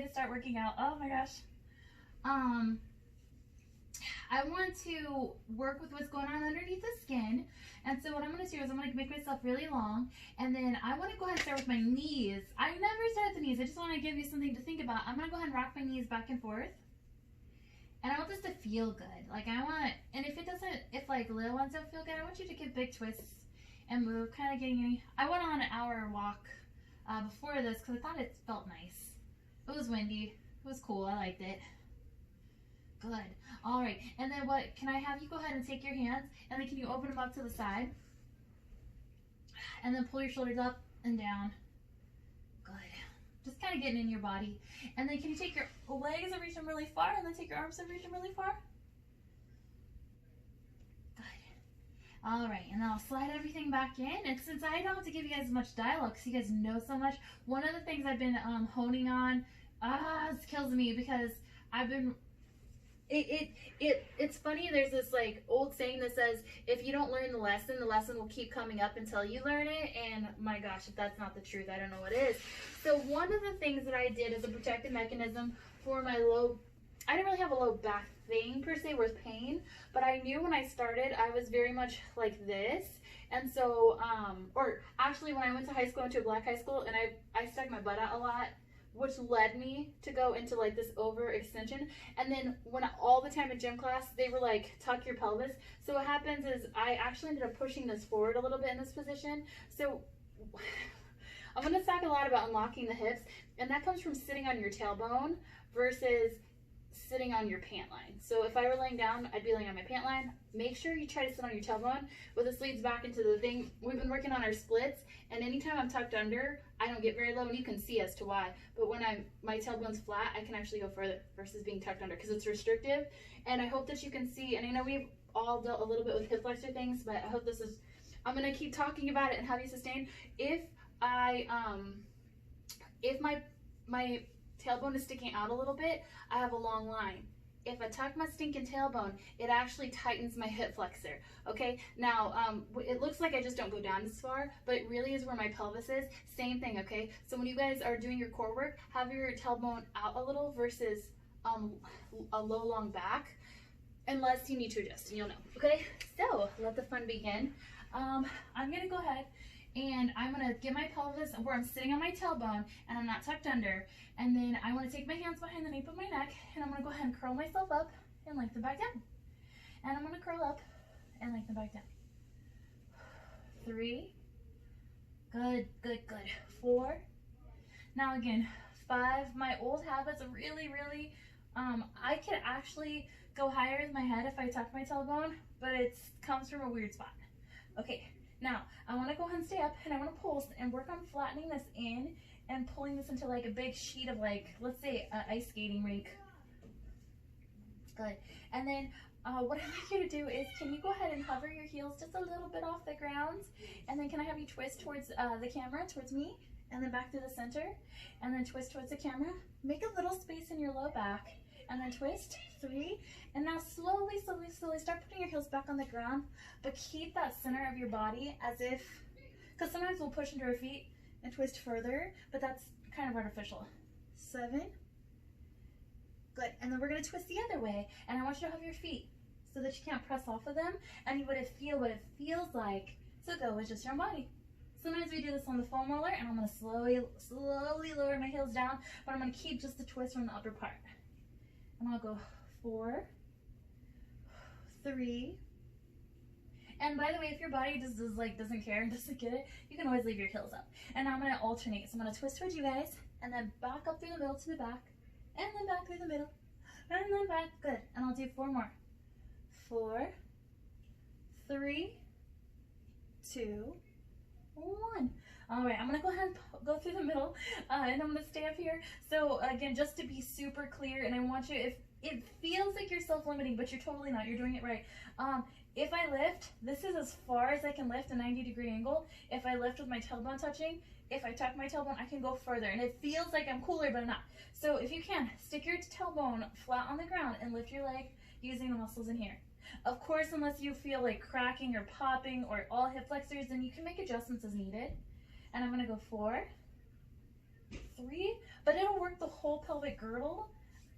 way to start working out. Oh my gosh. I want to work with what's going on underneath the skin. And so what I'm going to do is I'm going to make myself really long. And then I want to go ahead and start with my knees. I never start with the knees. I just want to give you something to think about. I'm going to go ahead and rock my knees back and forth. And I want this to feel good. Like I want, and if it doesn't, if like little ones don't feel good, I want you to give big twists and move, kind of getting any. I went on an hour walk before this because I thought it felt nice. It was windy. It was cool. I liked it. Good. All right. And then what, can I have you go ahead and take your hands and then can you open them up to the side? And then pull your shoulders up and down. Good. Just kind of getting in your body. And then can you take your legs and reach them really far and then take your arms and reach them really far? Good. All right. And then I'll slide everything back in. And since I don't have to give you guys much dialogue because you guys know so much, one of the things I've been honing on, it kills me because I've been, it's funny, there's this like old saying that says if you don't learn the lesson will keep coming up until you learn it, and my gosh, if that's not the truth, I don't know what is. So one of the things that I did as a protective mechanism for my I didn't really have a low back thing per se with pain, but I knew when I started I was very much like this. And so or actually when I went to high school, I went to a black high school, and I stuck my butt out a lot, which led me to go into like this overextension. And then when all the time in gym class, they were like, tuck your pelvis. So what happens is I actually ended up pushing this forward a little bit in this position. So I'm going to talk a lot about unlocking the hips, and that comes from sitting on your tailbone versus sitting on your pant line. So if I were laying down, I'd be laying on my pant line. Make sure you try to sit on your tailbone with the sleeves back into the thing. We've been working on our splits, and anytime I'm tucked under, I don't get very low, and you can see as to why. But when my tailbone's flat, I can actually go further versus being tucked under because it's restrictive. And I hope that you can see, and I know we've all dealt a little bit with hip flexor things, but I hope this is, I'm gonna keep talking about it and have you sustain. If my tailbone is sticking out a little bit, I have a long line. If I tuck my stinking tailbone, it actually tightens my hip flexor. Okay, now it looks like I just don't go down as far, but it really is where my pelvis is. Same thing, okay? So when you guys are doing your core work, have your tailbone out a little versus a low, long back, unless you need to adjust, and you'll know. Okay, so let the fun begin. I'm gonna go ahead and I'm gonna get my pelvis where I'm sitting on my tailbone and I'm not tucked under. And then I wanna take my hands behind the nape of my neck and I'm gonna go ahead and curl myself up and lengthen back down. And I'm gonna curl up and lengthen back down. 3, good, good, good. 4, now again, 5. My old habits really, I could actually go higher with my head if I tuck my tailbone, but it comes from a weird spot. Okay. Now, I want to go ahead and stay up, and I want to pulse and work on flattening this in and pulling this into like a big sheet of like, let's say, an ice skating rink. Good. And then what I'd like you to do is, can you go ahead and hover your heels just a little bit off the ground? And then can I have you twist towards the camera, towards me, and then back to the center, and then twist towards the camera. Make a little space in your low back, and then twist. 3, and now slowly start putting your heels back on the ground, but keep that center of your body as if, because sometimes we'll push into our feet and twist further, but that's kind of artificial. 7, good, and then we're going to twist the other way, and I want you to have your feet so that you can't press off of them, and you would feel what it feels like to go with just your body. Sometimes we do this on the foam roller, and I'm going to slowly lower my heels down, but I'm going to keep just the twist from the upper part. And I'll go 4, 3, and by the way, if your body just doesn't care and doesn't get it, you can always leave your heels up. And now I'm going to alternate. So I'm going to twist towards you guys, and then back up through the middle to the back, and then back through the middle, and then back. Good. And I'll do 4 more. 4, 3, 2, 1. All right, I'm gonna go ahead and go through the middle, and I'm gonna stay up here. So again, just to be super clear, and I want you, if it feels like you're self-limiting, but you're totally not, you're doing it right. If I lift, this is as far as I can lift, a 90-degree angle. If I lift with my tailbone touching, if I tuck my tailbone, I can go further, and it feels like I'm cooler, but I'm not. So if you can, stick your tailbone flat on the ground and lift your leg using the muscles in here. Of course, unless you feel like cracking or popping or all hip flexors, then you can make adjustments as needed. And I'm gonna go 4, 3, but it'll work the whole pelvic girdle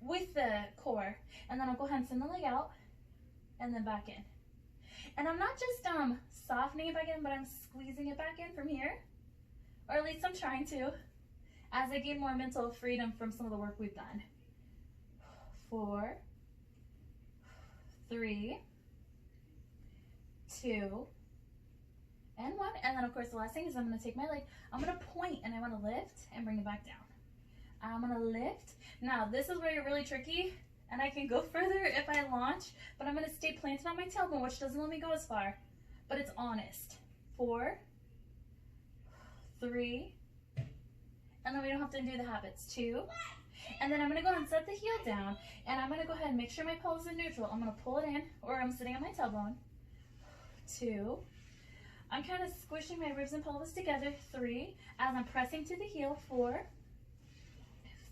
with the core. And then I'll go ahead and send the leg out and then back in. And I'm not just softening it back in, but I'm squeezing it back in from here, or at least I'm trying to, as I gain more mental freedom from some of the work we've done. 4, 3, 2, and 1. And then of course the last thing is I'm going to take my leg, I'm going to point, and I want to lift and bring it back down. I'm going to lift. Now this is where you're really tricky, and I can go further if I launch, but I'm going to stay planted on my tailbone, which doesn't let me go as far, but it's honest. 4, 3, and then we don't have to do the habits. 2, and then I'm going to go ahead and set the heel down, and I'm going to go ahead and make sure my pelvis is neutral. I'm going to pull it in, or I'm sitting on my tailbone. 2, I'm kind of squishing my ribs and pelvis together. 3, as I'm pressing to the heel. 4,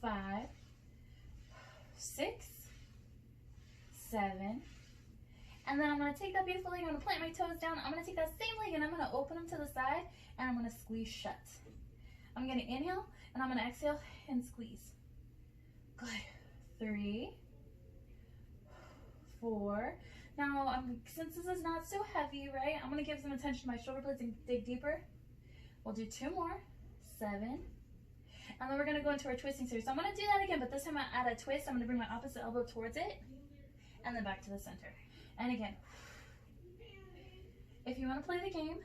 5, 6, 7, and then I'm going to take that beautiful leg, I'm going to plant my toes down, I'm going to take that same leg and I'm going to open them to the side, and I'm going to squeeze shut. I'm going to inhale, and I'm going to exhale and squeeze. Good. 3, 4, now since this is not so heavy, right, I'm going to give some attention to my shoulder blades and dig deeper. We'll do 2 more. 7, and then we're going to go into our twisting series. So I'm going to do that again, but this time I add a twist. I'm going to bring my opposite elbow towards it, and then back to the center. And again, if you want to play the game,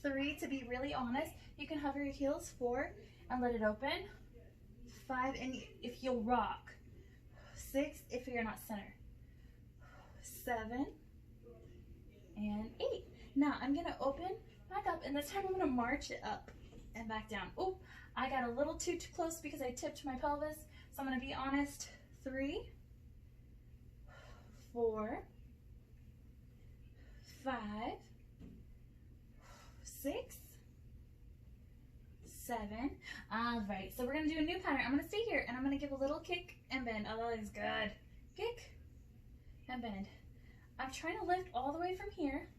3, to be really honest, you can hover your heels. 4, and let it open. 5, and if you'll rock. 6, if you're not center. 7, and 8. Now I'm going to open back up, and this time I'm going to march it up and back down. Oh, I got a little too close because I tipped my pelvis, so I'm going to be honest. 3, 4, 5, 6, 7. All right, so we're going to do a new pattern. I'm going to stay here, and I'm going to give a little kick and bend. Oh, that is good. Kick and bend. I'm trying to lift all the way from here.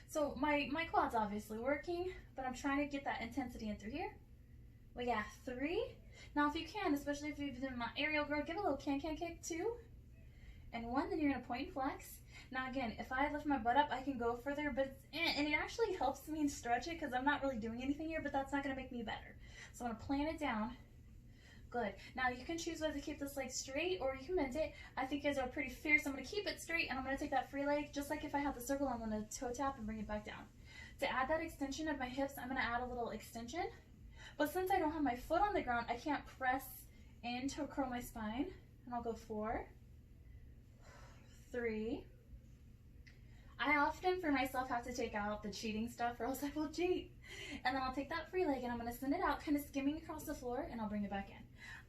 So my quad's obviously working, but I'm trying to get that intensity in through here. We got 3. Now if you can, especially if you've been my aerial girl, give a little can-can kick. 2, and 1, then you're going to point and flex. Now again, if I lift my butt up, I can go further, but and it actually helps me stretch it because I'm not really doing anything here, but that's not going to make me better. So I'm going to plant it down. Good. Now you can choose whether to keep this leg straight or you can bend it. I think you guys are pretty fierce. I'm going to keep it straight, and I'm going to take that free leg. Just like if I had the circle, I'm going to toe tap and bring it back down. To add that extension of my hips, I'm going to add a little extension. But since I don't have my foot on the ground, I can't press in to curl my spine. And I'll go 4, 3. I often, for myself, have to take out the cheating stuff or else I will cheat. And then I'll take that free leg and I'm going to send it out, kind of skimming across the floor, and I'll bring it back in.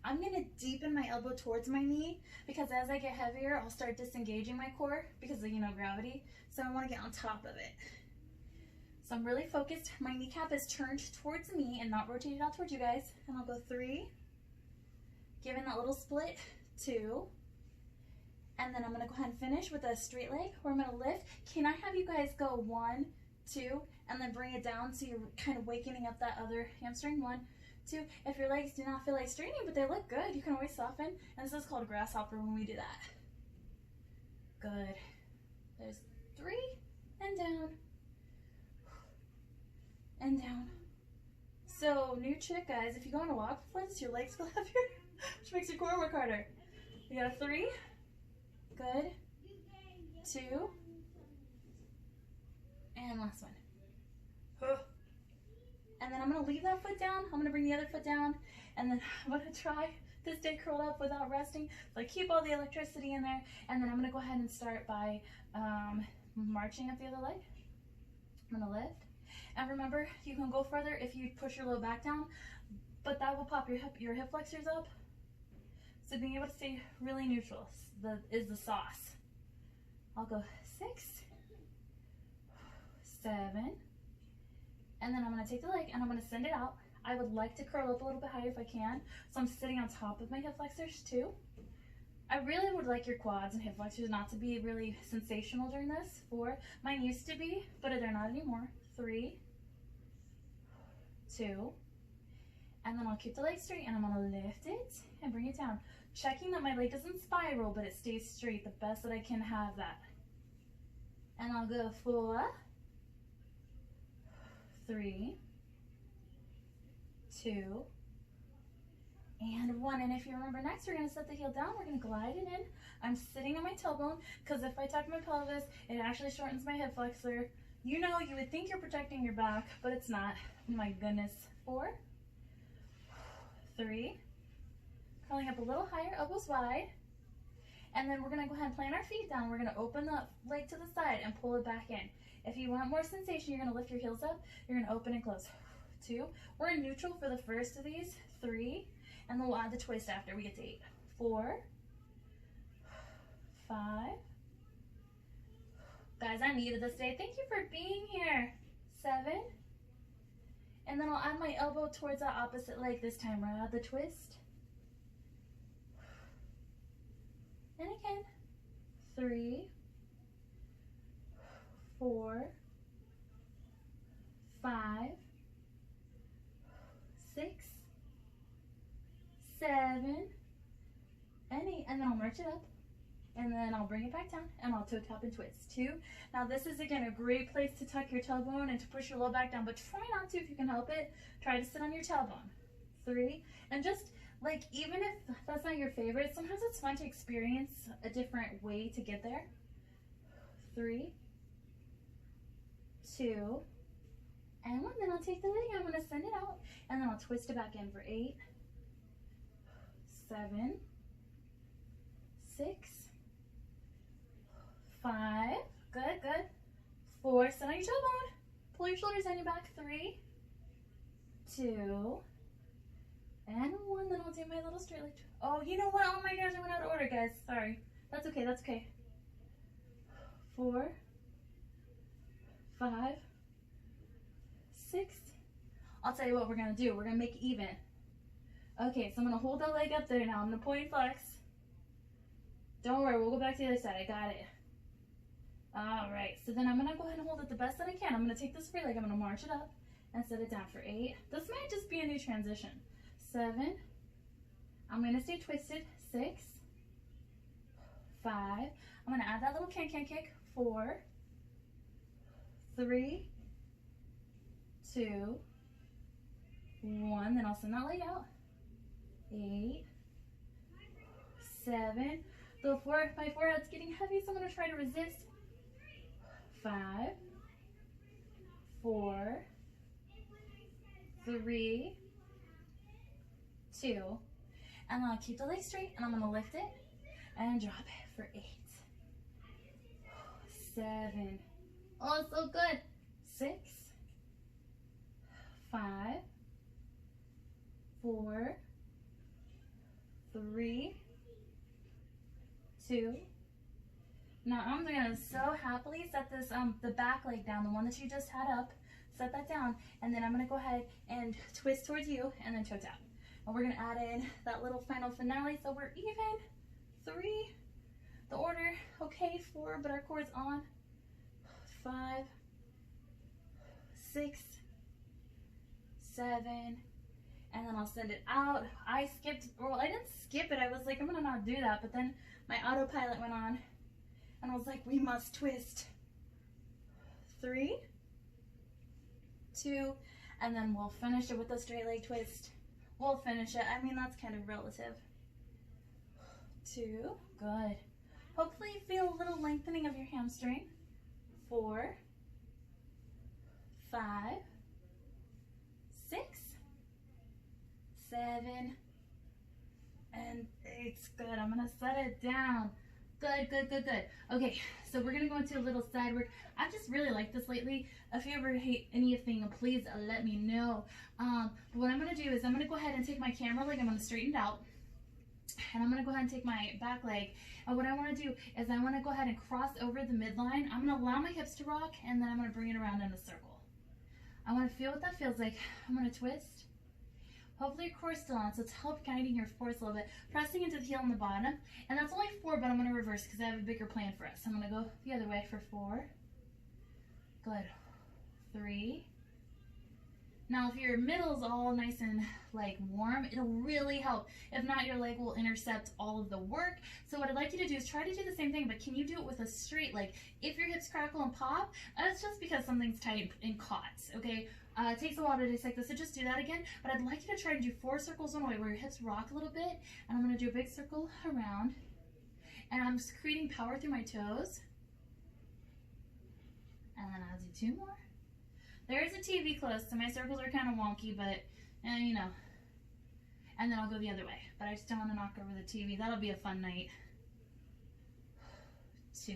I'm going to deepen my elbow towards my knee because as I get heavier, I'll start disengaging my core because of, gravity. So I want to get on top of it. So I'm really focused. My kneecap is turned towards me and not rotated out towards you guys. And I'll go 3, giving that little split. 2, and then I'm going to go ahead and finish with a straight leg where I'm going to lift. Can I have you guys go 1, 2, and then bring it down so you're kind of wakening up that other hamstring? 1, 2. If your legs do not feel like straightening, but they look good, you can always soften. And this is called grasshopper when we do that. Good. There's 3, and down, and down. So new trick, guys, if you go on a walk before this, your legs feel heavier, which makes your core work harder. You got a 3, good, 2, and last one. And then I'm going to leave that foot down. I'm going to bring the other foot down, and then I'm going to try to stay curled up without resting. So I keep all the electricity in there, and then I'm going to go ahead and start by marching up the other leg. I'm going to lift. And remember, you can go further if you push your low back down, but that will pop your hip flexors up. So being able to stay really neutral is the sauce. I'll go 6, 7, and then I'm going to take the leg and I'm going to send it out. I would like to curl up a little bit higher if I can, so I'm sitting on top of my hip flexors too. I really would like your quads and hip flexors not to be really sensational during this. 4, mine used to be, but they're not anymore. 3, 2, And then I'll keep the leg straight and I'm gonna lift it and bring it down. Checking that my leg doesn't spiral, but it stays straight the best that I can have that. And I'll go 4, 3, 2, and 1. And if you remember next, we're gonna set the heel down, we're gonna glide it in. I'm sitting on my tailbone, because if I tuck my pelvis, it actually shortens my hip flexor. You know, you would think you're protecting your back, but it's not. Oh my goodness. 4, 3, curling up a little higher, elbows wide. And then we're gonna go ahead and plant our feet down. We're gonna open the leg to the side and pull it back in. If you want more sensation, you're gonna lift your heels up. You're gonna open and close. 2, we're in neutral for the first of these. 3, and then we'll add the twist after we get to 8. 4, 5. Guys, I needed this day. Thank you for being here. 7, and then I'll add my elbow towards the opposite leg this time. We'll add the twist. And again. 3, 4, 5, 6, 7, and 8, and then I'll march it up, and then I'll bring it back down, and I'll toe tap and twist. 2. Now this is again a great place to tuck your tailbone and to push your low back down, but try not to if you can help it. Try to sit on your tailbone. 3, and just like, even if that's not your favorite, sometimes it's fun to experience a different way to get there. 3, 2, and 1. Then I'll take the leg, I'm gonna send it out, and then I'll twist it back in for 8, 7, 6, 5, good, good. 4, sit on your tailbone, pull your shoulders down your back. 3, 2, and 1. Then I'll do my little straight leg. Oh, you know what? Oh my gosh, I went out of order, guys. Sorry. That's okay, that's okay. 4, 5, 6. I'll tell you what we're gonna do. We're gonna make it even. Okay, so I'm gonna hold that leg up there now. I'm gonna point flex. Don't worry, we'll go back to the other side. I got it. All right, so then I'm gonna go ahead and hold it the best that I can. I'm gonna take this free leg, I'm gonna march it up and set it down for 8. This might just be a new transition. 7, I'm gonna stay twisted. 6, 5, I'm gonna add that little can-can kick. 4, 3, 2, 1, then I'll send that leg out. 8, 7, my forehead's getting heavy, so I'm gonna try to resist. 5, 4, 3, 2, and then I'll keep the leg straight, and I'm gonna lift it and drop it for 8, 7, oh, so good. 6, 5, 4, 3, 2. Now I'm gonna so happily set this the back leg down, the one that you just had up. Set that down, and then I'm gonna go ahead and twist towards you, and then toe tap. And we're gonna add in that little final finale, so we're even. 3, the order, okay. 4, but our core's on. 5, 6, 7, and then I'll send it out. I skipped, well, I didn't skip it. I was like, I'm gonna not do that, but then my autopilot went on, and I was like, we must twist. 3, 2, and then we'll finish it with a straight leg twist. We'll finish it. I mean, that's kind of relative. 2, good. Hopefully you feel a little lengthening of your hamstring. 4, 5, 6, 7, and 8. Good. I'm gonna set it down. Good, good, good, good. Okay, so we're gonna go into a little side work. I just really like this lately. If you ever hate anything, please let me know. But what I'm gonna do is I'm gonna go ahead and take my camera leg, I'm gonna straighten it out, and I'm gonna go ahead and take my back leg. And what I wanna do is I wanna go ahead and cross over the midline. I'm gonna allow my hips to rock, and then I'm gonna bring it around in a circle. I wanna feel what that feels like. I'm gonna twist. Hopefully your core's still on, so it's help guiding your force a little bit. Pressing into the heel on the bottom. And that's only 4, but I'm going to reverse because I have a bigger plan for us. I'm going to go the other way for 4. Good. 3. Now, if your middle's all nice and like warm, it'll really help. If not, your leg will intercept all of the work. So what I'd like you to do is try to do the same thing, but can you do it with a straight leg? If your hips crackle and pop, that's just because something's tight and caught, okay? It takes a while to dissect this, so just do that again. But I'd like you to try and do 4 circles one way where your hips rock a little bit, and I'm gonna do a big circle around, and I'm just creating power through my toes. And then I'll do 2 more. There is a TV close, so my circles are kind of wonky, but you know. And then I'll go the other way, but I just don't want to knock over the TV. That'll be a fun night. 2,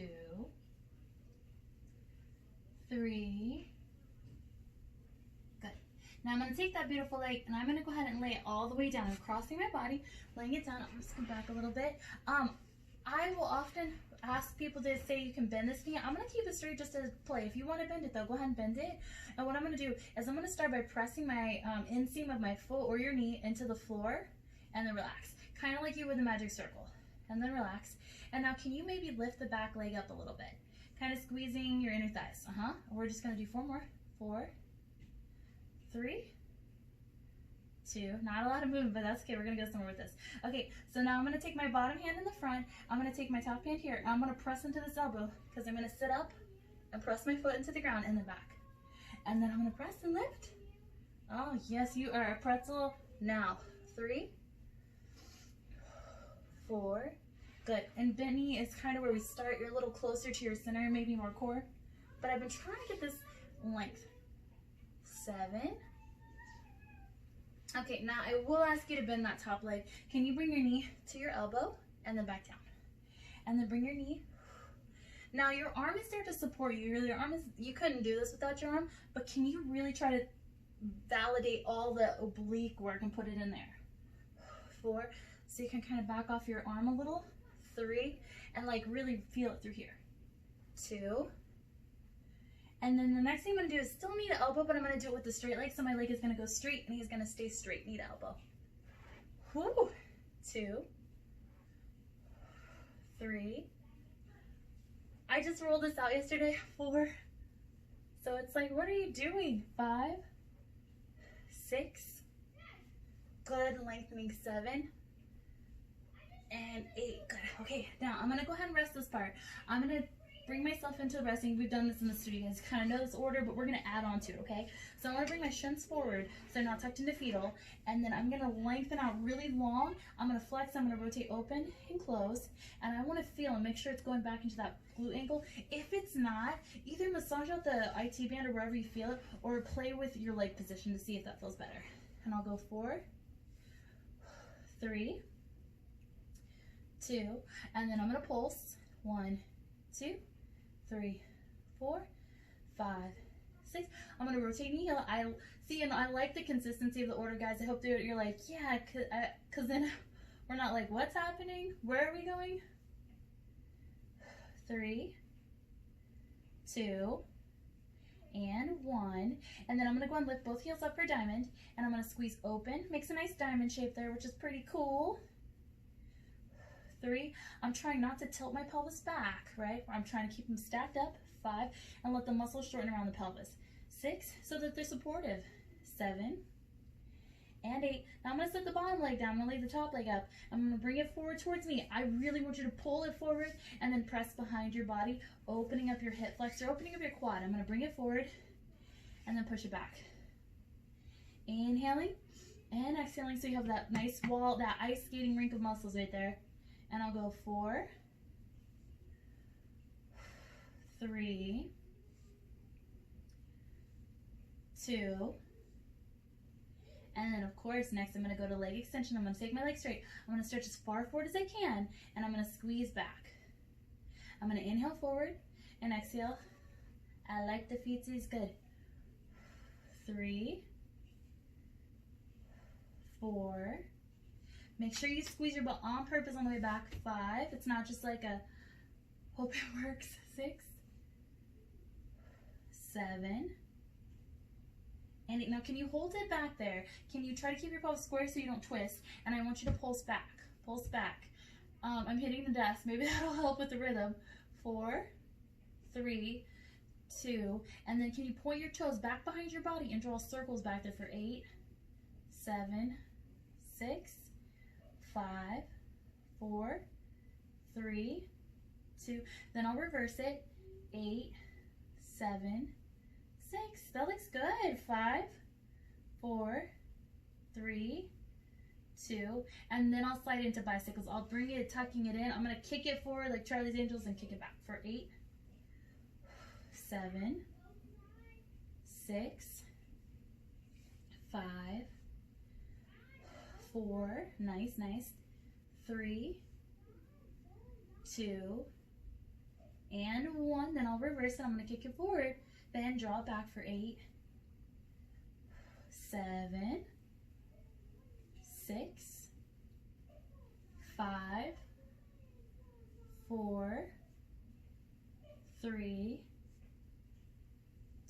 3. Good. Now I'm going to take that beautiful leg and I'm going to go ahead and lay it all the way down. I'm crossing my body, laying it down. I'm just going back a little bit. I will often ask people to say you can bend this knee. I'm going to keep it straight just to play. If you want to bend it though, go ahead and bend it. And what I'm going to do is I'm going to start by pressing my inseam of my foot or your knee into the floor and then relax. Kind of like you would the magic circle. And then relax. And now can you maybe lift the back leg up a little bit? Kind of squeezing your inner thighs. We're just going to do 4 more. 4, 3, 2. Not a lot of movement, but that's okay. We're going to go somewhere with this. Okay, so now I'm going to take my bottom hand in the front. I'm going to take my top hand here. I'm going to press into this elbow because I'm going to sit up and press my foot into the ground in the back. And then I'm going to press and lift. Oh, yes, you are a pretzel. Now, 3, 4. Good. And bent knee is kind of where we start. You're a little closer to your center, maybe more core. But I've been trying to get this length. 7. Okay, now I will ask you to bend that top leg. Can you bring your knee to your elbow and then back down? And then bring your knee. Now your arm is there to support you. Your arm is, you couldn't do this without your arm, but can you really try to validate all the oblique work and put it in there? 4, so you can kind of back off your arm a little. 3, and like really feel it through here. 2. And then the next thing I'm going to do is still knee to elbow, but I'm going to do it with the straight leg. So my leg is going to go straight and he's going to stay straight, knee to elbow. Woo! 2, 3. I just rolled this out yesterday. 4. So it's like, what are you doing? 5, 6. Good, lengthening. 7. And 8. Good. Okay, now I'm going to go ahead and rest this part. I'm going to bring myself into resting. We've done this in the studio. You guys kind of know this order, but we're going to add on to it, okay? So I'm going to bring my shins forward, so they're not tucked into fetal, and then I'm going to lengthen out really long. I'm going to flex. I'm going to rotate open and close, and I want to feel and make sure it's going back into that glute angle. If it's not, either massage out the IT band or wherever you feel it, or play with your leg position to see if that feels better. And I'll go 4, 3, 2, and then I'm going to pulse. 1, 2, 3, 4, 5, 6. I'm going to rotate knee heel. I see, and I like the consistency of the order, guys. I hope that you're like, yeah, because then we're not like, what's happening? Where are we going? 3, 2, and 1. And then I'm going to go and lift both heels up for diamond, and I'm going to squeeze open. Makes a nice diamond shape there, which is pretty cool. 3, I'm trying not to tilt my pelvis back, right? I'm trying to keep them stacked up. 5, and let the muscles shorten around the pelvis. 6, so that they're supportive. 7, and 8. Now I'm going to set the bottom leg down. I'm going to lay the top leg up. I'm going to bring it forward towards me. I really want you to pull it forward and then press behind your body, opening up your hip flexor, opening up your quad. I'm going to bring it forward and then push it back. Inhaling and exhaling, so you have that nice wall, that ice skating rink of muscles right there. And I'll go 4, 3, 2, and then of course next I'm going to go to leg extension. I'm going to take my leg straight. I'm going to stretch as far forward as I can, and I'm going to squeeze back. I'm going to inhale forward and exhale. I like the feetsies. Good. 3, 4. Make sure you squeeze your butt on purpose on the way back. 5. It's not just like a hope it works. 6, 7, and 8. Now can you hold it back there? Can you try to keep your pelvis square so you don't twist? And I want you to pulse back. Pulse back. I'm hitting the desk. Maybe that'll help with the rhythm. 4, 3, 2, and then can you point your toes back behind your body and draw circles back there for 8, 7, 6, 5, 4, 3, 2. Then I'll reverse it. 8, 7, 6. That looks good. 5, 4, 3, 2. And then I'll slide into bicycles. I'll bring it, tucking it in. I'm going to kick it forward like Charlie's Angels and kick it back for 8, 7, 6, 5, 4, nice, 3, 2, and 1. Then I'll reverse it. I'm going to kick it forward, then draw it back for 8, 7, 6, 5, 4, 3,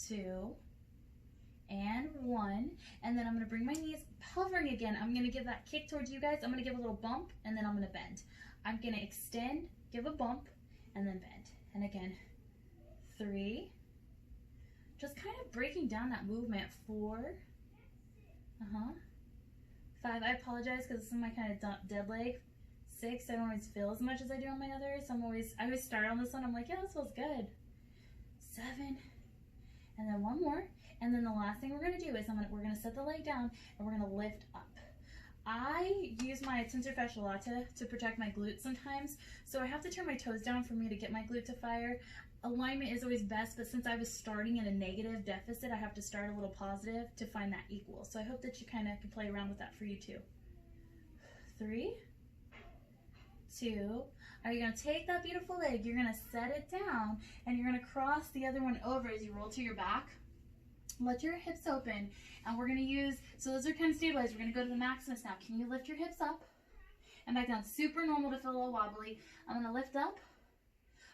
2, and 1. And then I'm going to bring my knees hovering again. I'm going to give that kick towards you guys. I'm going to give a little bump, and then I'm going to bend. I'm going to extend, give a bump, and then bend. And again, 3. Just kind of breaking down that movement. 4. 5. I apologize because this is my kind of dead leg. 6. I don't always feel as much as I do on my others. I always start on this one. I'm like, yeah, this feels good. 7. And then 1 more. And then the last thing we're going to do is we're going to set the leg down and we're going to lift up. I use my tensor fasciae lata to protect my glutes sometimes, so I have to turn my toes down for me to get my glute to fire. Alignment is always best, but since I was starting in a negative deficit, I have to start a little positive to find that equal. So I hope that you kind of can play around with that for you too. 3, 2. Are you going to take that beautiful leg, you're going to set it down, and you're going to cross the other one over as you roll to your back. Let your hips open, and we're going to use, so those are kind of stabilized. We're going to go to the maximus now. Can you lift your hips up and back down? Super normal to feel a little wobbly. I'm going to lift up,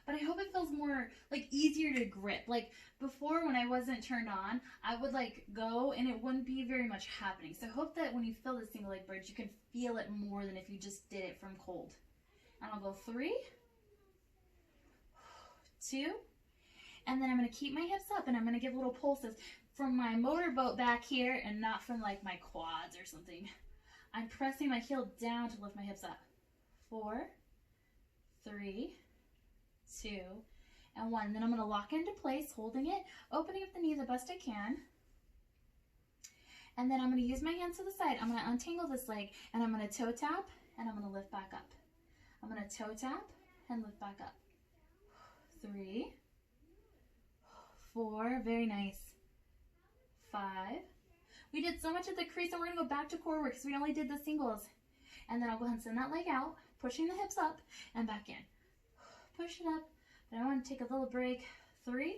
but I hope it feels more like easier to grip. Like before when I wasn't turned on, I would like go and it wouldn't be very much happening. So I hope that when you feel the single leg bridge, you can feel it more than if you just did it from cold. And I'll go 3, 2, and then I'm going to keep my hips up and I'm going to give little pulses from my motorboat back here and not from like my quads or something. I'm pressing my heel down to lift my hips up. 4, 3, 2, and 1. Then I'm going to lock into place, holding it, opening up the knee the best I can. And then I'm going to use my hands to the side. I'm going to untangle this leg and I'm going to toe tap and I'm going to lift back up. I'm going to toe tap and lift back up. 3, 4, very nice. 5. We did so much at the crease and we're going to go back to core work because we only did the singles. And then I'll go ahead and send that leg out, pushing the hips up and back in. Push it up, but I want to take a little break. 3,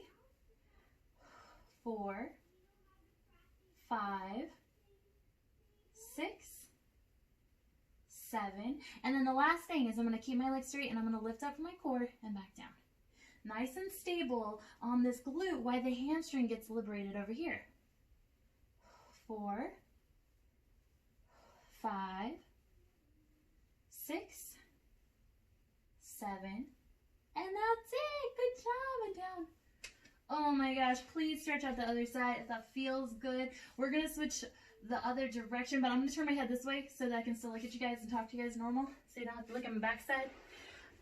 4, 5, 6, 7. And then the last thing is I'm going to keep my legs straight and I'm going to lift up from my core and back down. Nice and stable on this glute while the hamstring gets liberated over here. 4, 5, 6, 7, and that's it. Good job. And down. Oh my gosh, please stretch out the other side if that feels good. We're going to switch the other direction, but I'm going to turn my head this way so that I can still look at you guys and talk to you guys normal, so you don't have to look at my backside.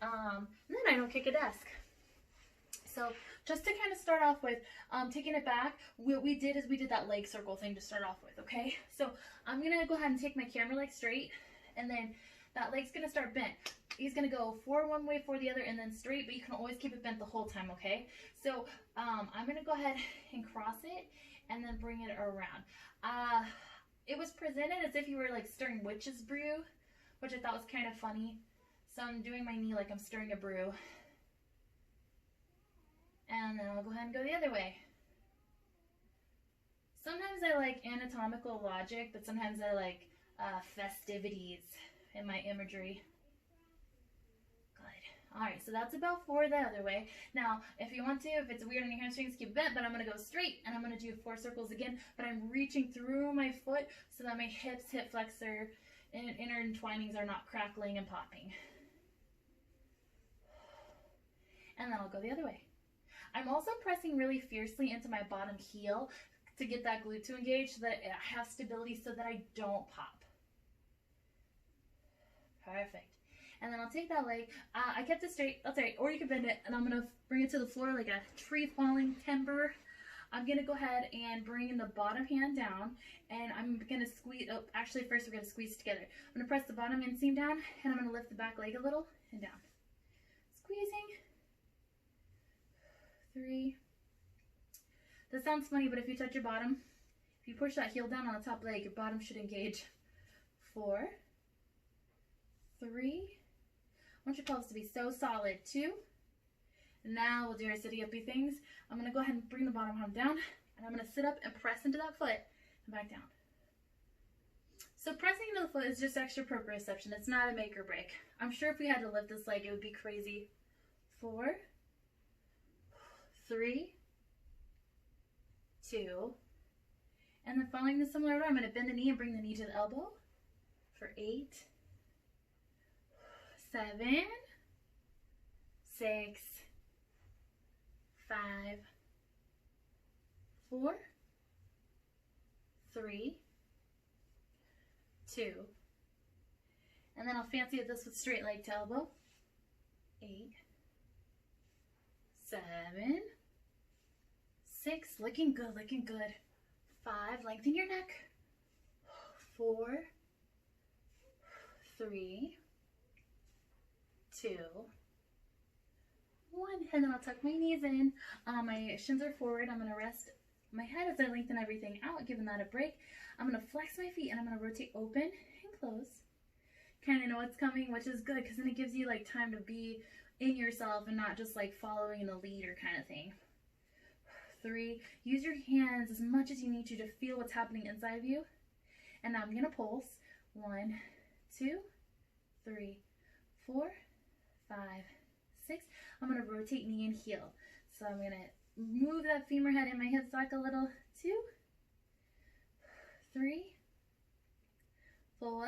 And then I don't kick a desk. So just to kind of start off with, taking it back, what we did is we did that leg circle thing to start off with, okay? So I'm going to go ahead and take my camera leg straight, and then that leg's going to start bent. He's going to go forward one way, for the other, and then straight, but you can always keep it bent the whole time, okay? So I'm going to go ahead and cross it and then bring it around. It was presented as if you were like stirring witch's brew, which I thought was kind of funny. So I'm doing my knee like I'm stirring a brew. And then I'll go ahead and go the other way. Sometimes I like anatomical logic, but sometimes I like festivities in my imagery. Good. Alright, so that's about 4 the other way. Now, if you want to, if it's weird on your hamstrings, keep it bent, but I'm going to go straight, and I'm going to do 4 circles again, but I'm reaching through my foot so that my hips, hip flexor, and inner entwinings are not crackling and popping. And then I'll go the other way. I'm also pressing really fiercely into my bottom heel to get that glute to engage so that it has stability so that I don't pop. Perfect. And then I'll take that leg. I kept it straight. That's all right. Or you can bend it, and I'm going to bring it to the floor like a tree falling timber. I'm going to go ahead and bring the bottom hand down, and I'm going to squeeze. Oh, actually, first we're going to squeeze together. I'm going to press the bottom inseam down, and I'm going to lift the back leg a little and down. Squeezing. 3. This sounds funny, but if you touch your bottom, if you push that heel down on the top leg, your bottom should engage. 4, 3. I want your pelvis to be so solid. 2. Now we'll do our sitting uppy things. I'm going to go ahead and bring the bottom arm down, and I'm going to sit up and press into that foot and back down. So pressing into the foot is just extra proprioception. It's not a make or break. I'm sure if we had to lift this leg, it would be crazy. 4, 3, 2, and then following the similar order, I'm going to bend the knee and bring the knee to the elbow for 8, 7, 6, 5, 4, 3, 2, and then I'll fancy it this with straight leg to elbow. 8, 7, 6, looking good, looking good. 5, lengthen your neck. 4, 3, 2, 1, and then I'll tuck my knees in. My shins are forward. I'm going to rest my head as I lengthen everything out, giving that a break. I'm going to flex my feet, and I'm going to rotate open and close. Kind of know what's coming, which is good because then it gives you like time to be in yourself and not just like following the leader kind of thing. 3, use your hands as much as you need to feel what's happening inside of you. And now I'm going to pulse. 1, 2, 3, 4, 5, 6. I'm going to rotate knee and heel. So I'm going to move that femur head and my hips back a little. 2, 3, 4,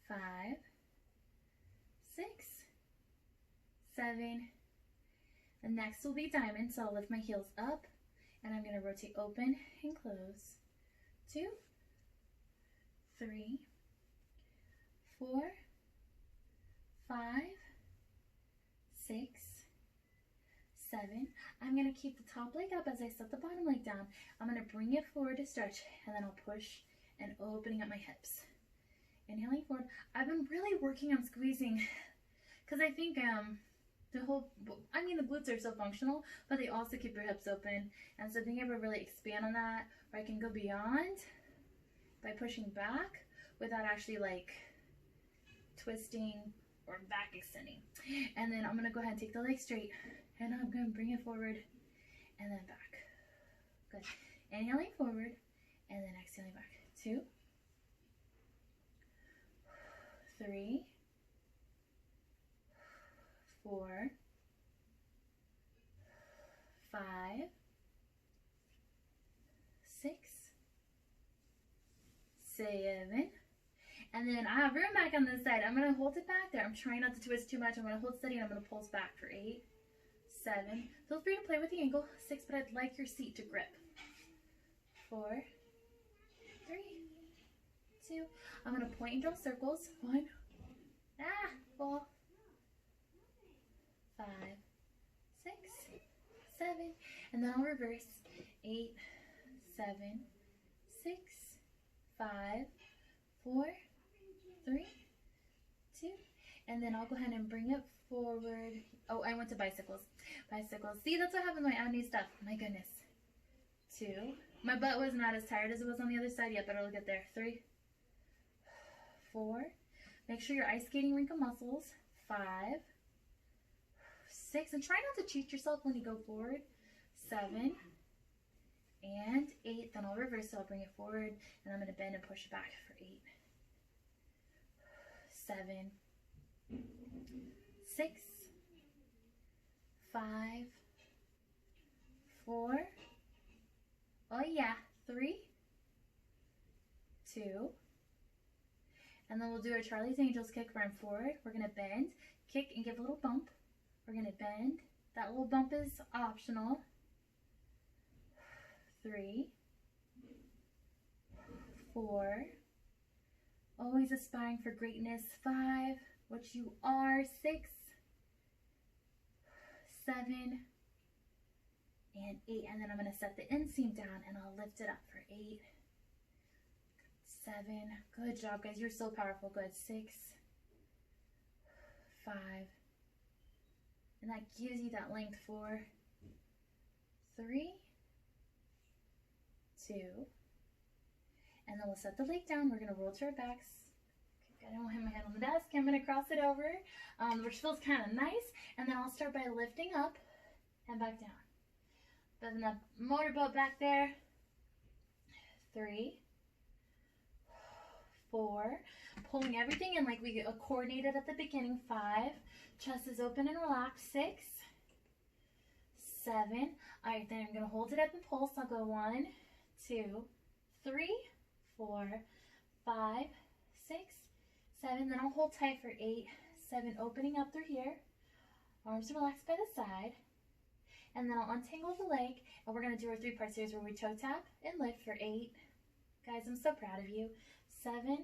5, 6, 7. And next will be diamond, so I'll lift my heels up, and I'm going to rotate open and close. 2, 3, 4, 5, 6, 7. I'm going to keep the top leg up as I set the bottom leg down. I'm going to bring it forward to stretch, and then I'll push and opening up my hips. Inhaling forward. I've been really working on squeezing because I think the glutes are so functional, but they also keep your hips open. And so being able to really expand on that, where I can go beyond by pushing back without actually like twisting or back extending. And then I'm going to go ahead and take the leg straight, and I'm going to bring it forward and then back. Good. Inhaling forward and then exhaling back. 2, 3, 4, 5, 6, 7, and then I have room back on this side. I'm going to hold it back there. I'm trying not to twist too much. I'm going to hold steady, and I'm going to pulse back for 8, 7. Feel free to play with the ankle. 6, but I'd like your seat to grip. 4, 3, 2. I'm going to point and draw circles. 1, 4, 5, 6, 7, and then I'll reverse. 8, 7, 6, 5, 4, 3, 2, and then I'll go ahead and bring it forward. Oh, I went to bicycles. Bicycles. See, that's what happens when I add new stuff. My goodness. 2. My butt was not as tired as it was on the other side yet, but it'll get there. 3, 4. Make sure you're ice skating wrinkle muscles. 5, 6, and try not to cheat yourself when you go forward. 7 and 8. Then I'll reverse, so I'll bring it forward, and I'm going to bend and push it back for 8, 7, 6, 5, 4. Oh yeah, 3, 2. And then we'll do our Charlie's Angels kick where I'm forward. We're going to bend, kick, and give a little bump. We're going to bend, That little bump is optional. 3, 4, always aspiring for greatness. 5, what you are. 6, 7, and 8. And then I'm going to set the inseam down and I'll lift it up for 8, 7. Good job, guys. You're so powerful. Good. 6, 5. And that gives you that length. 4, 3, 2. And then we'll set the leg down. We're going to roll to our backs. Okay, I don't have my head on the desk. I'm going to cross it over, which feels kind of nice. And then I'll start by lifting up and back down. Building that motorboat back there. 3, 4. Pulling everything in like we coordinated at the beginning. 5. Chest is open and relaxed. 6, 7. All right, then I'm going to hold it up and pulse. I'll go 1, 2, 3, 4, 5, 6, 7. Then I'll hold tight for 8, 7. Opening up through here. Arms relaxed by the side. And then I'll untangle the leg. And we're going to do our 3-part series where we toe tap and lift for 8. Guys, I'm so proud of you. 7,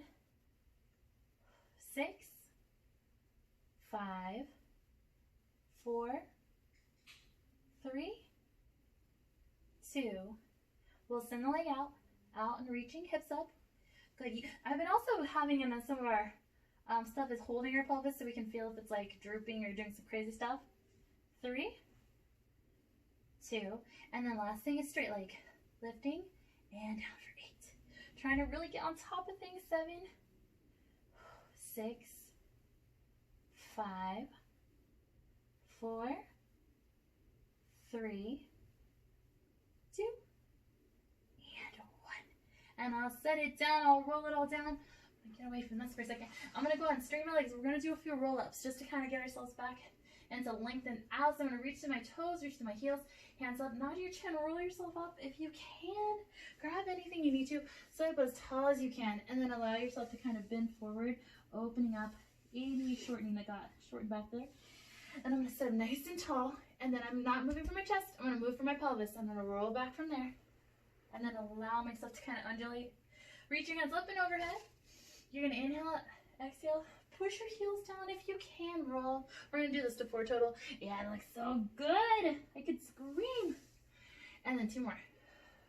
6, 5, 4, 3, 2. We'll send the leg out and reaching hips up. Good. I've been also having in some of our stuff is holding our pelvis so we can feel if it's like drooping or doing some crazy stuff. 3, 2. And then last thing is straight leg. Lifting and down for 8. Trying to really get on top of things. 7, 6, 5, 4, 3, 2, and 1. And I'll set it down. I'll roll it all down. Get away from this for a second. I'm going to go ahead and straighten my legs. We're going to do a few roll-ups just to kind of get ourselves back and to lengthen out. So I'm going to reach to my toes, reach to my heels, hands up, nod your chin, roll yourself up if you can. Grab anything you need to, sit up as tall as you can, and then allow yourself to kind of bend forward, opening up, maybe shortening the gut, shorten back there. And I'm going to sit up nice and tall, and then I'm not moving from my chest. I'm going to move from my pelvis. I'm going to roll back from there, and then allow myself to kind of undulate. Reach your hands up and overhead. You're going to inhale, exhale, push your heels down if you can, roll. We're going to do this to 4 total. Yeah, it looks so good. I could scream. And then 2 more.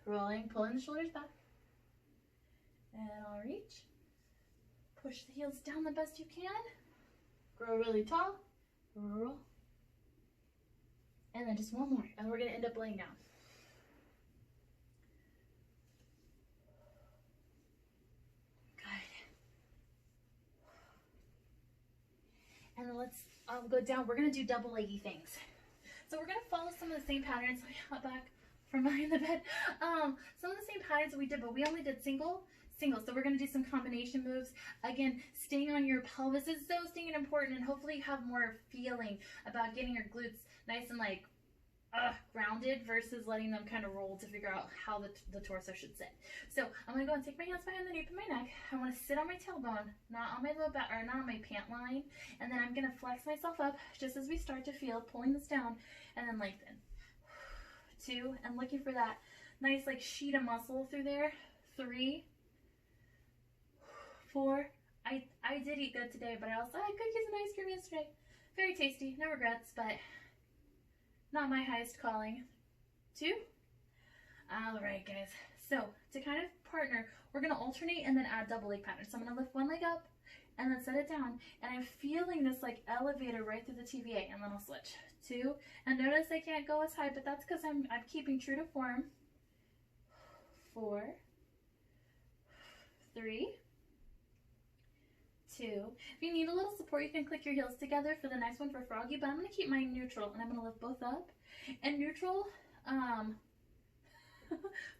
Rolling, pulling the shoulders back. And I'll reach. Push the heels down the best you can. Grow really tall. Roll. And then just 1 more. And we're going to end up laying down. And then let's go down. We're going to do double leggy things. So we're going to follow some of the same patterns. Let me hop back from behind the bed. Some of the same patterns that we did, but we only did single. So we're going to do some combination moves. Again, staying on your pelvis is so stinking important, and hopefully you have more feeling about getting your glutes nice and like grounded versus letting them kind of roll to figure out how the torso should sit. So I'm going to go and take my hands behind the nape of my neck. I want to sit on my tailbone, not on my low back, or not on my pant line. And then I'm going to flex myself up just as we start to feel, pulling this down, and then lengthen. 2, and looking for that nice like sheet of muscle through there. 3, 4. I did eat good today, but I also had cookies and ice cream yesterday. Very tasty, no regrets, but not my highest calling. 2. All right, guys. So to kind of partner, we're going to alternate and then add double leg patterns. So I'm going to lift one leg up and then set it down. And I'm feeling this like elevator right through the TVA, and then I'll switch. 2. And notice I can't go as high, but that's because I'm keeping true to form. 4, 3, 2. If you need a little support, you can click your heels together for the next one for froggy, but I'm going to keep mine neutral, and I'm going to lift both up. And neutral,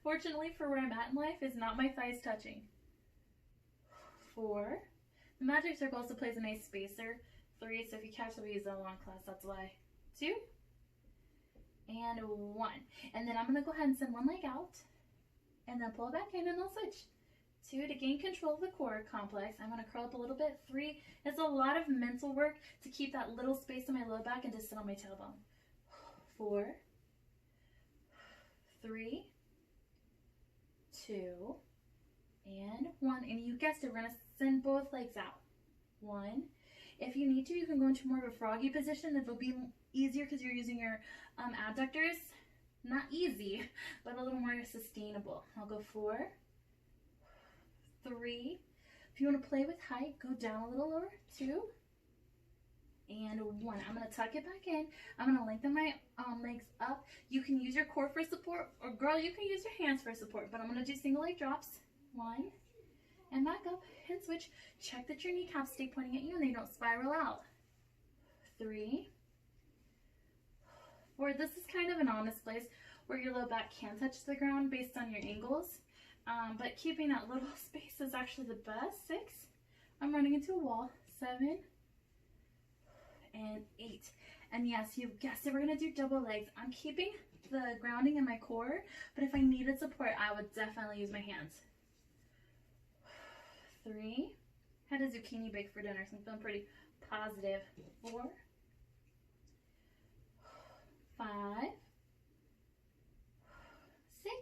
fortunately for where I'm at in life, is not my thighs touching. 4. The magic circle also plays a nice spacer. 3, so if you catch the we use a long class, that's why. 2. And 1. And then I'm going to go ahead and send one leg out, and then pull it back in, and I'll switch. 2, to gain control of the core complex, I'm going to curl up a little bit. 3, it's a lot of mental work to keep that little space in my low back and to sit on my tailbone. 4, 3, 2, and 1. And you guessed it, we're gonna send both legs out. 1. If you need to, you can go into more of a froggy position. It'll be easier because you're using your adductors. Not easy, but a little more sustainable. I'll go 4, 3. If you want to play with height, go down a little lower. 2, and 1. I'm going to tuck it back in. I'm going to lengthen my legs up. You can use your core for support, or girl, you can use your hands for support, but I'm going to do single leg drops. 1, and back up, and switch. Check that your kneecaps stay pointing at you and they don't spiral out. 3, 4. This is kind of an honest place where your low back can touch the ground based on your angles, but keeping that little space is actually the best. 6, I'm running into a wall. 7, and 8. And yes, you guessed it, we're gonna do double legs. I'm keeping the grounding in my core, but if I needed support, I would definitely use my hands. 3, had a zucchini bake for dinner, so I'm feeling pretty positive. 4, 5, 6,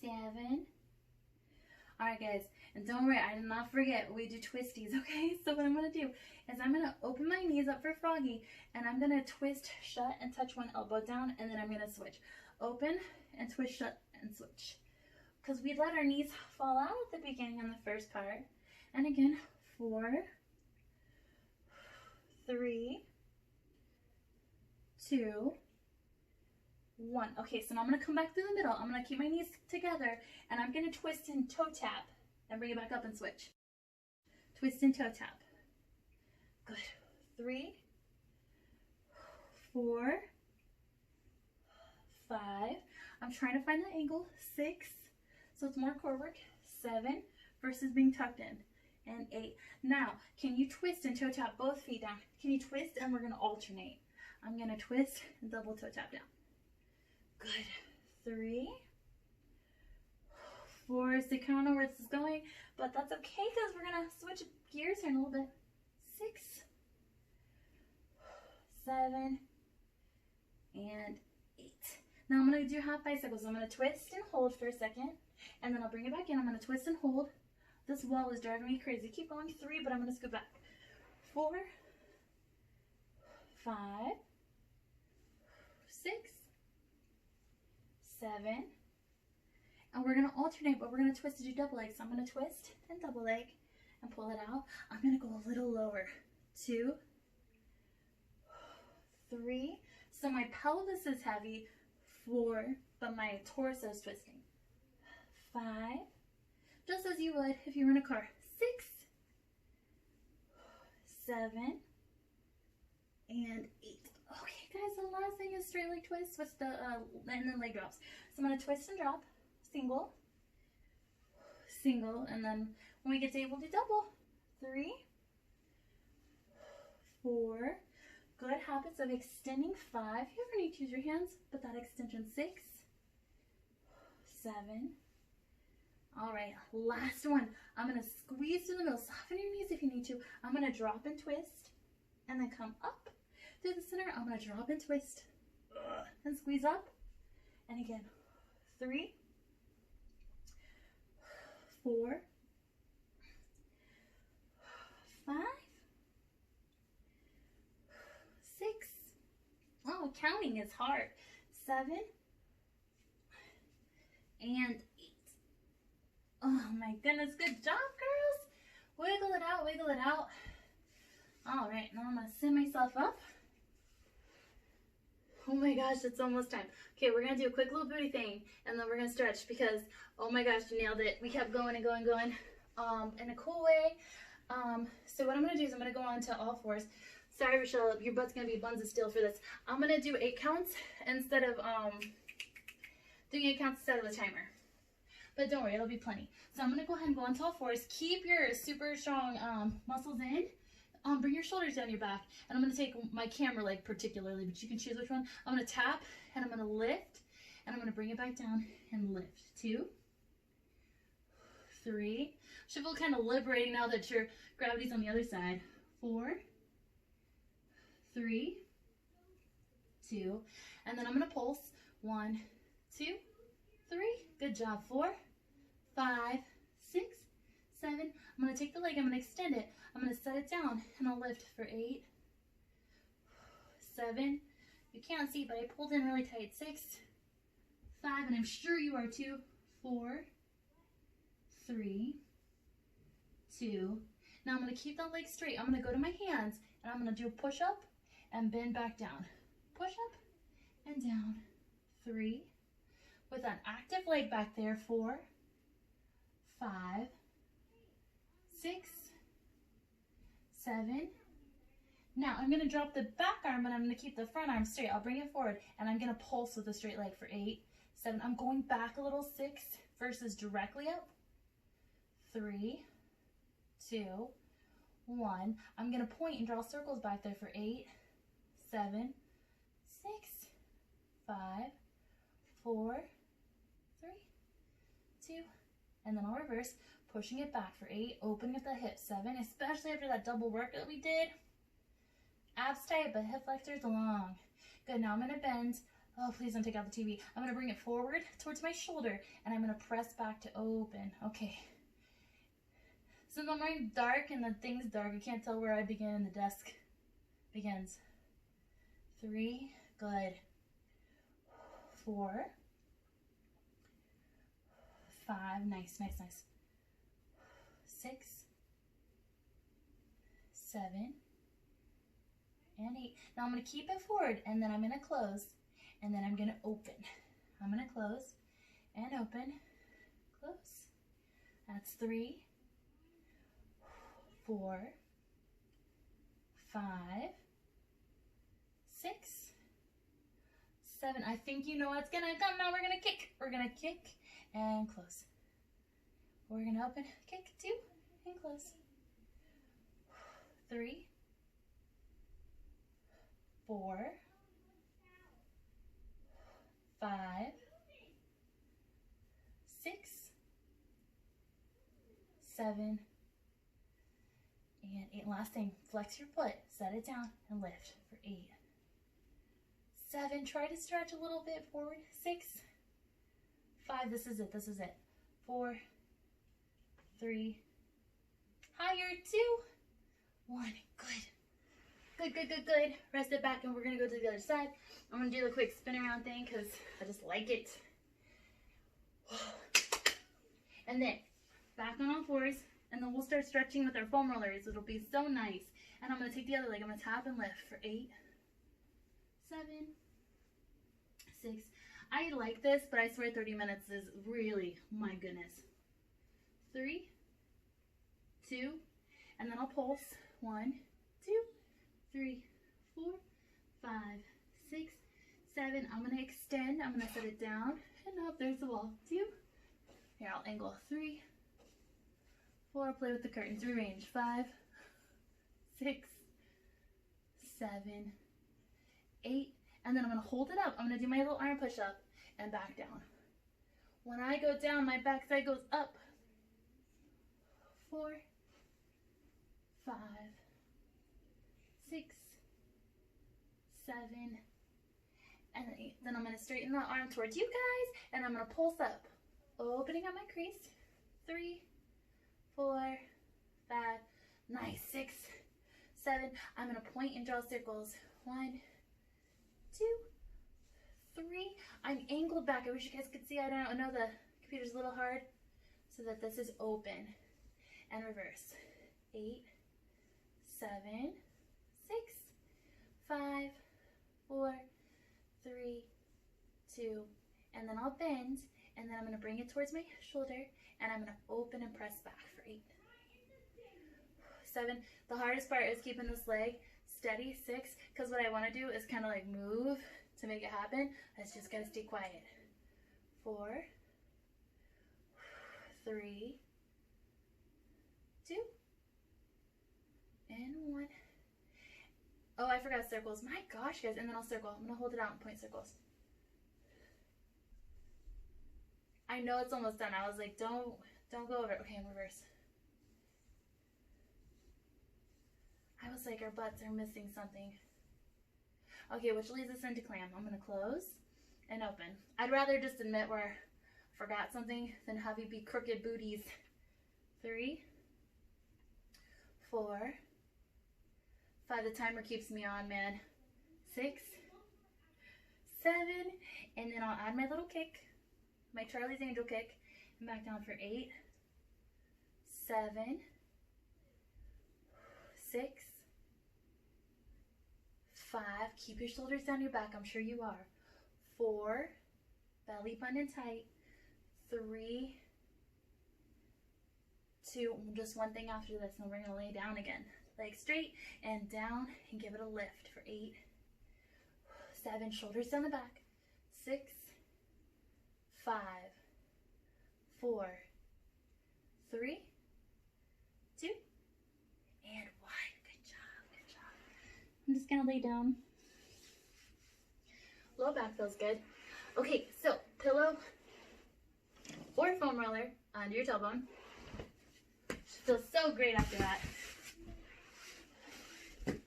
7. All right, guys, and don't worry, I did not forget, we do twisties, okay? So what I'm gonna do is I'm gonna open my knees up for froggy, and I'm gonna twist shut and touch one elbow down, and then I'm gonna switch. Open and twist shut and switch. Because we let our knees fall out at the beginning in the first part. And again, 4, 3, 2, 1. Okay, so now I'm going to come back through the middle. I'm going to keep my knees together, and I'm going to twist and toe tap and bring it back up and switch. Twist and toe tap. Good. 3, 4, 5. I'm trying to find the angle. 6. So it's more core work. 7 versus being tucked in. And 8. Now, can you twist and toe tap both feet down? Can you twist, and we're going to alternate. I'm going to twist and double toe tap down. Good. 3, 4. So I don't know where this is going, but that's okay because we're going to switch gears here in a little bit. 6, 7, and 8. Now I'm going to do half bicycles. I'm going to twist and hold for a second, and then I'll bring it back in. I'm going to twist and hold. This wall is driving me crazy. Keep going. 3, but I'm going to scoot back. 4, 5, 6, 7, and we're going to alternate, but we're going to twist to do double legs. So I'm going to twist and double leg and pull it out. I'm going to go a little lower. 2, 3. So my pelvis is heavy. 4, but my torso is twisting. 5, just as you would if you were in a car. 6, 7, and 8. Okay, guys, the last thing is straight leg twist with the and then leg drops. So I'm going to twist and drop, single, single, and then when we get to 8, we'll do double. 3, 4. Good habits of extending. 5. You ever need to use your hands, but that extension. 6, 7. All right, last one. I'm going to squeeze through the middle. Soften your knees if you need to. I'm going to drop and twist, and then come up through the center. I'm going to drop and twist, and squeeze up. And again, 3, 4, 5, 6. Oh, counting is hard. 7, and 8. Oh my goodness, good job, girls. Wiggle it out, wiggle it out. All right, now I'm gonna sit myself up. Oh my gosh, it's almost time. Okay, we're gonna do a quick little booty thing, and then we're gonna stretch because, oh my gosh, you nailed it. We kept going and going, going, in a cool way. So what I'm gonna do is I'm gonna go on to all fours. Sorry, Rochelle, your butt's gonna be buns of steel for this. I'm gonna do 8 counts instead of doing 8 counts instead of a timer. But don't worry, it'll be plenty. So I'm gonna go ahead and go onto all fours. Keep your super strong muscles in. Bring your shoulders down your back. And I'm gonna take my camera leg particularly, but you can choose which one. I'm gonna tap, and I'm gonna lift, and I'm gonna bring it back down and lift. 2, 3. Should feel kind of liberating now that your gravity's on the other side. 4, 3, 2, and then I'm gonna pulse. 1, 2, 3. Good job. 4, 5, 6, 7. I'm gonna take the leg, I'm gonna extend it. I'm gonna set it down and I'll lift for 8, 7. You can't see, but I pulled in really tight. 6, 5, and I'm sure you are too. 4, 3, 2. Now I'm gonna keep that leg straight. I'm gonna go to my hands and I'm gonna do a push up and bend back down. Push up and down. 3. With that active leg back there. 4, 5, 6, 7. Now I'm going to drop the back arm, but I'm going to keep the front arm straight. I'll bring it forward, and I'm going to pulse with a straight leg for 8, 7. I'm going back a little. 6 versus directly up. 3, 2, 1. I'm going to point and draw circles back there for 8, 7, 6, 5, 4, 3, 2, and then I'll reverse, pushing it back for 8, opening at the hips. 7, especially after that double work that we did. Abs tight, but hip flexors long. Good, now I'm gonna bend. Oh, please don't take out the TV. I'm gonna bring it forward towards my shoulder, and I'm gonna press back to open. Okay. Since I'm wearing dark and the thing's dark, I can't tell where I begin and the desk begins. 3, good. 4, 5, nice, nice, nice. 6, 7, and 8. Now I'm going to keep it forward, and then I'm going to close, and then I'm going to open. I'm going to close and open, close. That's 3, 4, 5, 6, 7. I think you know what's going to come. Now we're going to kick. We're going to kick and close. We're going to open, kick, 2, and close. 3, 4, 5, 6, 7, and 8. Last thing, flex your foot, set it down, and lift for 8. 7, try to stretch a little bit forward. 6, 5, this is it, this is it. 4, 3, higher, 2, 1, good. Good, good, good, good. Rest it back, and we're gonna go to the other side. I'm gonna do the quick spin around thing because I just like it. And then back on all fours, and then we'll start stretching with our foam rollers. It'll be so nice. And I'm gonna take the other leg. I'm gonna tap and lift for 8, 7, 6. I like this, but I swear 30 minutes is really, my goodness. 3, 2, and then I'll pulse. 1, 2, 3, 4, 5, 6, 7. I'm going to extend. I'm going to set it down. And up, there's the wall. 2. Here, I'll angle. 3, 4. Play with the curtains. Rearrange. 5, 6, 7, 8. And then I'm going to hold it up. I'm going to do my little arm push up and back down. When I go down, my backside goes up. 4, 5, 6, 7, and 8. Then I'm going to straighten the arm towards you guys, and I'm going to pulse up, opening up my crease. 3, 4, 5, nice. 6, 7. I'm going to point and draw circles. 1, 2, 3. I'm angled back. I wish you guys could see. I don't know, the computer's a little hard, so that this is open. And reverse. 8, 7, 6, 5, 4, 3, 2, and then I'll bend, and then I'm going to bring it towards my shoulder, and I'm going to open and press back for 8, 7. The hardest part is keeping this leg steady. 6, because what I want to do is kind of like move to make it happen. It's just got to stay quiet. 4, 3, 2, and 1. Oh, I forgot circles. My gosh, guys. And then I'll circle. I'm going to hold it out and point circles. I know it's almost done. I was like, don't go over it. Okay, in reverse. I was like, our butts are missing something. Okay, which leads us into clam. I'm gonna close and open. I'd rather just admit where I forgot something than have you be crooked booties. 3, 4, 5. The timer keeps me on, man. 6, 7, and then I'll add my little kick, my Charlie's Angel kick, and back down for 8, 7, 6, 5. Keep your shoulders down your back. I'm sure you are. 4, belly button tight. 3, 2. Just one thing after this, and we're gonna lay down again. Legs straight and down, and give it a lift for 8, 7. Shoulders down the back. 6, 5, 4, 3, 2, and 1. Good job, good job. I'm just gonna lay down. Low back feels good. Okay, so pillow or foam roller under your tailbone. Feels so great after that.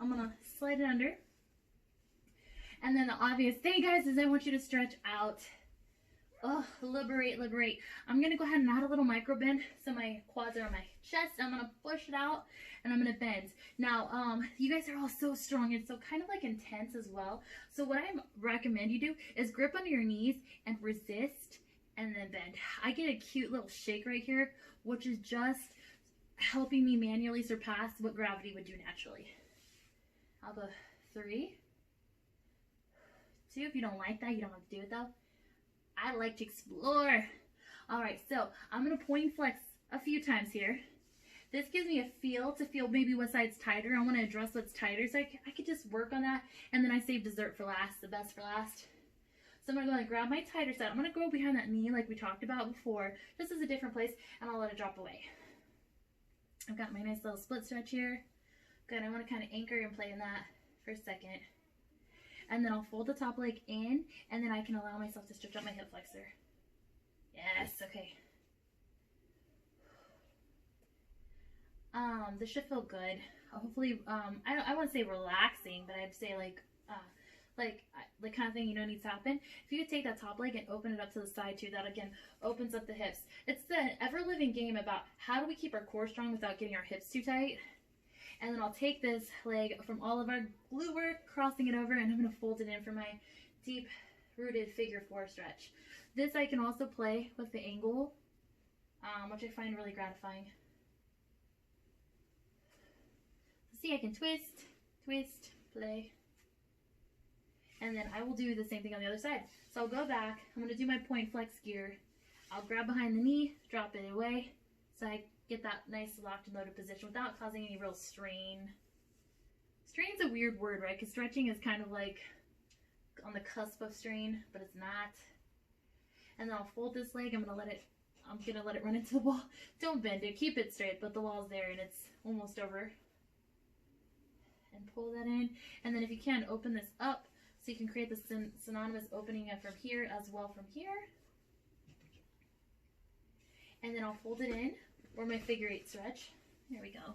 I'm gonna slide it under. And then the obvious thing, guys, is I want you to stretch out. Oh, liberate, liberate. I'm gonna go ahead and add a little micro bend. So my quads are on my chest. I'm gonna push it out and I'm gonna bend. Now, you guys are all so strong and so kind of like intense as well. So what I recommend you do is grip under your knees and resist and then bend. I get a cute little shake right here, which is just helping me manually surpass what gravity would do naturally. I'll go 3, 2. If you don't like that, you don't have to do it though. I like to explore. All right, so I'm gonna point flex a few times here. This gives me a feel to feel maybe what side's tighter. I want to address what's tighter, so I could just work on that, and then I save dessert for last, the best for last. So I'm gonna go and grab my tighter side. I'm gonna go behind that knee like we talked about before, just as a different place, and I'll let it drop away. I've got my nice little split stretch here. Good, I want to kind of anchor and play in that for a second. And then I'll fold the top leg in, and then I can allow myself to stretch out my hip flexor. Yes, okay. This should feel good. Hopefully, I wouldn't say relaxing, but I'd say like the kind of thing you know needs to happen. If you could take that top leg and open it up to the side too, that again opens up the hips. It's the ever-living game about how do we keep our core strong without getting our hips too tight. And then I'll take this leg from all of our glute work, crossing it over, and I'm going to fold it in for my deep rooted figure 4 stretch. This I can also play with the angle, which I find really gratifying. See, I can twist, twist, play. And then I will do the same thing on the other side. So I'll go back, I'm going to do my point flex gear. I'll grab behind the knee, drop it away, so I get that nice locked and loaded position without causing any real strain. Strain's a weird word, right? Because stretching is kind of like on the cusp of strain, but it's not. And then I'll fold this leg. I'm gonna let it run into the wall. Don't bend it, keep it straight, but the wall's there and it's almost over. And pull that in. And then if you can, open this up so you can create the synonymous opening up from here as well from here. And then I'll fold it in. Or my figure 8 stretch. There we go.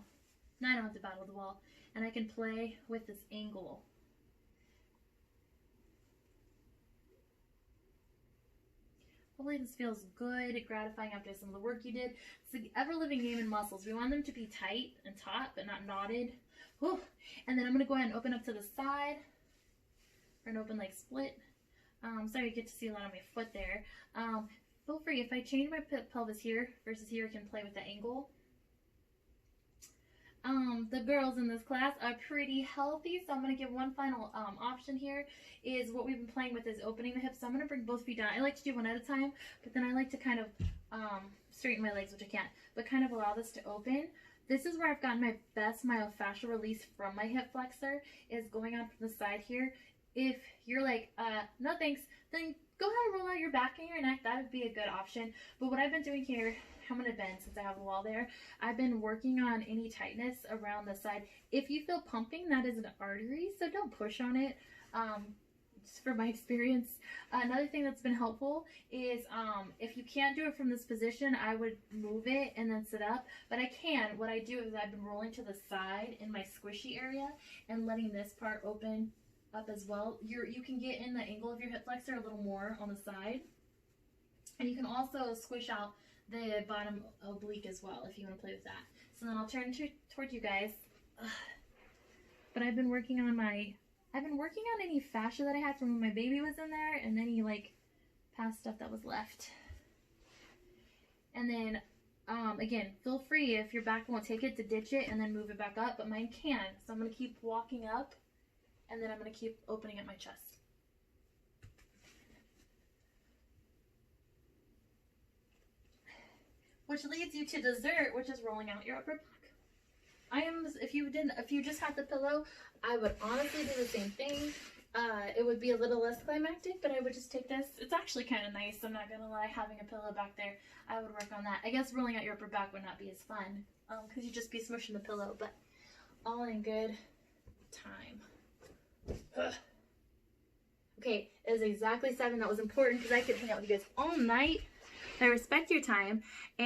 Now I don't have to battle the wall. And I can play with this angle. Hopefully this feels good, gratifying after some of the work you did. It's the ever-living game in muscles. We want them to be tight and taut, but not knotted. Whew. And then I'm going to go ahead and open up to the side. For an open leg split. Sorry you get to see a lot of my foot there. Feel free, if I change my pelvis here versus here, I can play with the angle. The girls in this class are pretty healthy, so I'm going to give one final option here, is what we've been playing with is opening the hips. So I'm going to bring both feet down. I like to do one at a time, but then I like to kind of straighten my legs, which I can't, but kind of allow this to open. This is where I've gotten my best myofascial release from my hip flexor, is going on from the side here. If you're like, no thanks, then go ahead and roll out your back and your neck. That would be a good option. But what I've been doing here, I'm going to bend since I have a wall there. I've been working on any tightness around the side. If you feel pumping, that is an artery, so don't push on it. Just from my experience. Another thing that's been helpful is if you can't do it from this position, I would move it and then sit up. But I can. What I do is I've been rolling to the side in my squishy area and letting this part open up as well. You can get in the angle of your hip flexor a little more on the side. And you can also squish out the bottom oblique as well if you want to play with that. So then I'll turn toward you guys. But I've been working on any fascia that I had from when my baby was in there, and any like past stuff that was left. And then again, feel free if your back won't take it to ditch it and then move it back up, but mine can. So I'm going to keep walking up, and then I'm going to keep opening up my chest. Which leads you to dessert, which is rolling out your upper back. If you just had the pillow, I would honestly do the same thing. It would be a little less climactic, but I would just take this. It's actually kind of nice, I'm not gonna lie, having a pillow back there. I would work on that. I guess rolling out your upper back would not be as fun, because you'd just be smushing the pillow, but all in good time. Ugh. Okay, it is exactly 7. That was important because I could hang out with you guys all night. I respect your time.